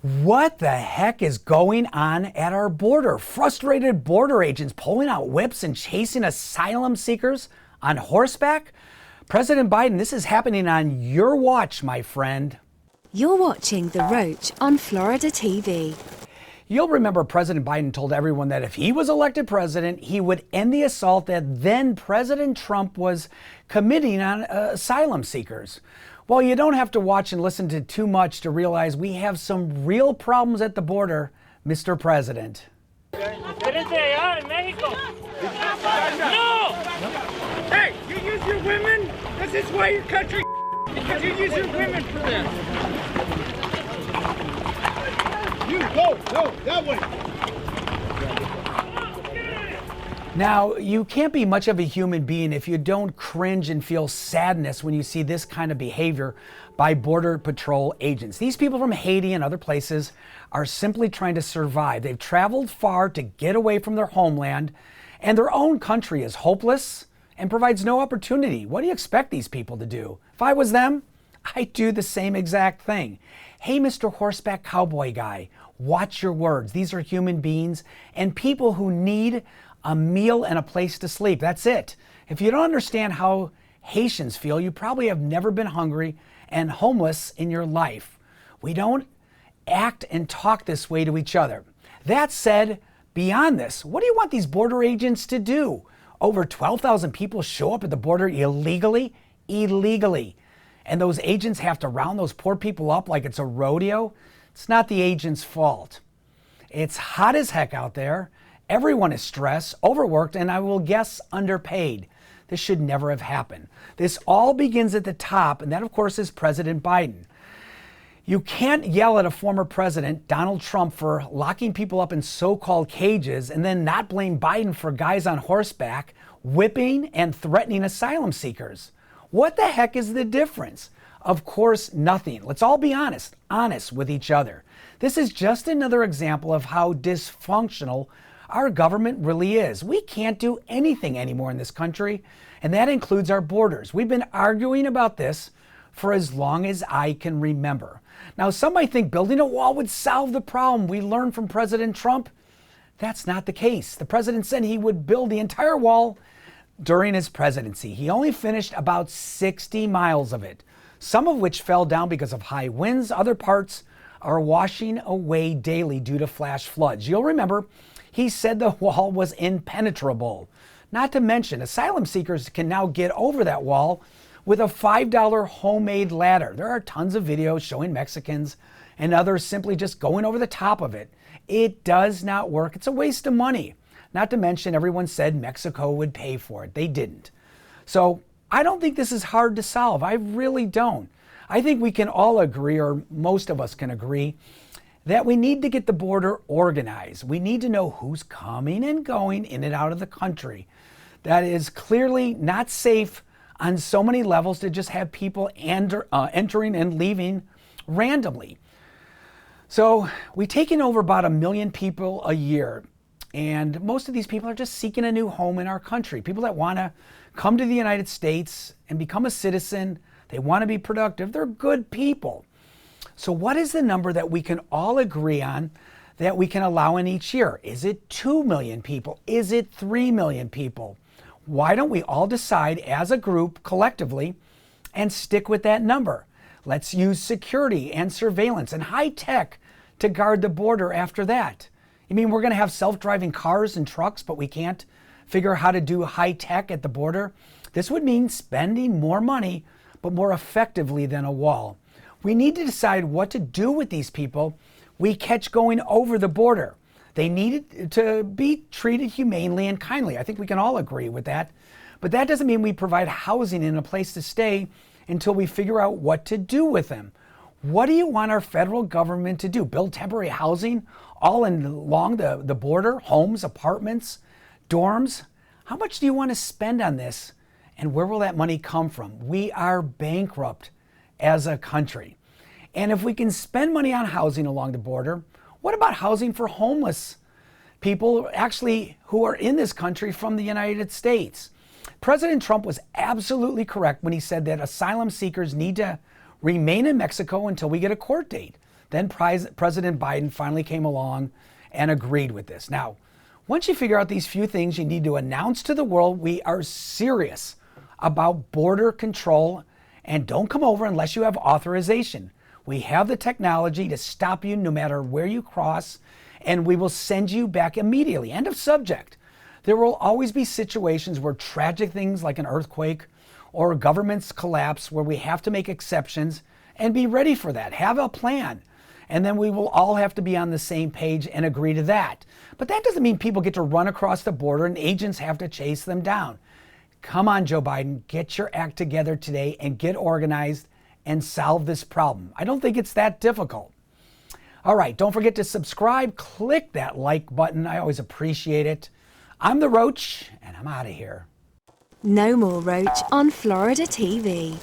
What the heck is going on at our border? Frustrated border agents pulling out whips and chasing asylum seekers on horseback? President Biden, this is happening on your watch, my friend. You're watching The Roach on Florida TV. You'll remember President Biden told everyone that if he was elected president, he would end the assault that then President Trump was committing on asylum seekers. Well, you don't have to watch and listen to too much to realize we have some real problems at the border, Mr. President. Hey, you use your women? This is why your country because you use your women for this. You go, that way. Now, you can't be much of a human being if you don't cringe and feel sadness when you see this kind of behavior by Border Patrol agents. These people from Haiti and other places are simply trying to survive. They've traveled far to get away from their homeland, and their own country is hopeless and provides no opportunity. What do you expect these people to do? If I was them, I'd do the same exact thing. Hey, Mr. Horseback Cowboy Guy, watch your words. These are human beings and people who need a meal and a place to sleep. That's it. If you don't understand how Haitians feel, you probably have never been hungry and homeless in your life. We don't act and talk this way to each other. That said, beyond this, what do you want these border agents to do? Over 12,000 people show up at the border illegally? Illegally. And those agents have to round those poor people up like it's a rodeo? It's not the agent's fault. It's hot as heck out there. Everyone is stressed, overworked, and I will guess underpaid. This should never have happened. This all begins at the top, and that, of course, is President Biden. You can't yell at a former president, Donald Trump, for locking people up in so-called cages and then not blame Biden for guys on horseback whipping and threatening asylum seekers. What the heck is the difference? Of course, nothing. Let's all be honest with each other. This is just another example of how dysfunctional our government really is. We can't do anything anymore in this country, and that includes our borders. We've been arguing about this for as long as I can remember. Now, some might think building a wall would solve the problem we learned from President Trump. That's not the case. The president said he would build the entire wall during his presidency. He only finished about 60 miles of it, some of which fell down because of high winds. Other parts are washing away daily due to flash floods. You'll remember he said the wall was impenetrable. Not to mention, asylum seekers can now get over that wall with a $5 homemade ladder. There are tons of videos showing Mexicans and others simply just going over the top of it. It does not work. It's a waste of money. Not to mention, everyone said Mexico would pay for it. They didn't. So I don't think this is hard to solve. I really don't. I think we can all agree, or most of us can agree, that we need to get the border organized. We need to know who's coming and going in and out of the country. That is clearly not safe on so many levels to just have people entering and leaving randomly. So we take in over about 1 million people a year, and most of these people are just seeking a new home in our country. People that want to come to the United States and become a citizen. They want to be productive. They're good people. So what is the number that we can all agree on that we can allow in each year? Is it 2 million people? Is it 3 million people? Why don't we all decide as a group collectively and stick with that number? Let's use security and surveillance and high tech to guard the border after that. You mean we're going to have self-driving cars and trucks, but we can't figure out how to do high tech at the border? This would mean spending more money, but more effectively than a wall. We need to decide what to do with these people we catch going over the border. They need to be treated humanely and kindly. I think we can all agree with that. But that doesn't mean we provide housing and a place to stay until we figure out what to do with them. What do you want our federal government to do? Build temporary housing all along the border? Homes, apartments, dorms? How much do you want to spend on this? And where will that money come from? We are bankrupt as a country. And if we can spend money on housing along the border, what about housing for homeless people actually who are in this country from the United States? President Trump was absolutely correct when he said that asylum seekers need to remain in Mexico until we get a court date. Then President Biden finally came along and agreed with this. Now, once you figure out these few things, you need to announce to the world we are serious about border control, and don't come over unless you have authorization. We have the technology to stop you no matter where you cross, and we will send you back immediately. End of subject. There will always be situations where tragic things like an earthquake or governments collapse where we have to make exceptions, and be ready for that. Have a plan. And then we will all have to be on the same page and agree to that. But that doesn't mean people get to run across the border and agents have to chase them down. Come on, Joe Biden, get your act together today and get organized and solve this problem. I don't think it's that difficult. All right, don't forget to subscribe. Click that like button. I always appreciate it. I'm the Roach, and I'm out of here. No more Roach on Florida TV.